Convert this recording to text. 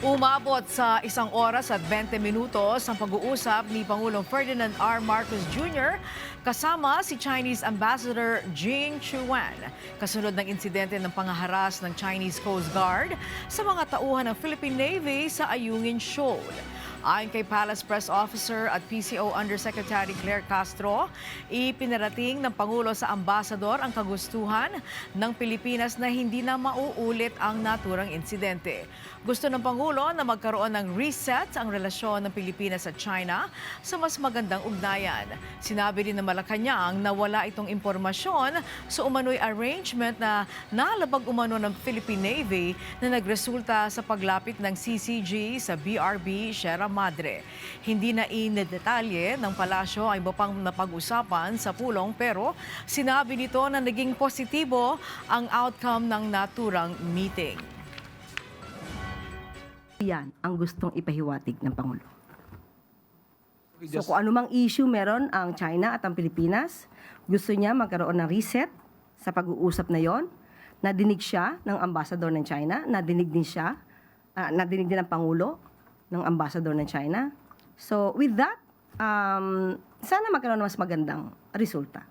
Umabot sa 1 oras at 20 minutos ang pag-uusap ni Pangulong Ferdinand R. Marcos Jr. kasama si Chinese Ambassador Jing Chuan. Kasunod ng insidente ng pangaharas ng Chinese Coast Guard sa mga tauhan ng Philippine Navy sa Ayungin Shoal. Ayon kay Palace Press Officer at PCO Undersecretary Claire Castro, ipinarating ng Pangulo sa Ambasador ang kagustuhan ng Pilipinas na hindi na mauulit ang naturang insidente. Gusto ng Pangulo na magkaroon ng reset ang relasyon ng Pilipinas at China sa mas magandang ugnayan. Sinabi rin ng Malacanang na wala itong impormasyon sa umano'y arrangement na nalabag umano ng Philippine Navy na nagresulta sa paglapit ng CCG sa BRB Sierra Madre. Hindi na inedetalye ng palasyo ang iba pang napag-usapan sa pulong pero sinabi nito na naging positibo ang outcome ng naturang meeting. Yan ang gustong ipahiwatig ng Pangulo. So kung anumang issue meron ang China at ang Pilipinas, gusto niya magkaroon ng reset sa pag-uusap na yon. Nadinig siya ng ambassador ng China, nadinig din ng Pangulo ng ambassador ng China. So with that, sana magkaroon ng mas magandang resulta.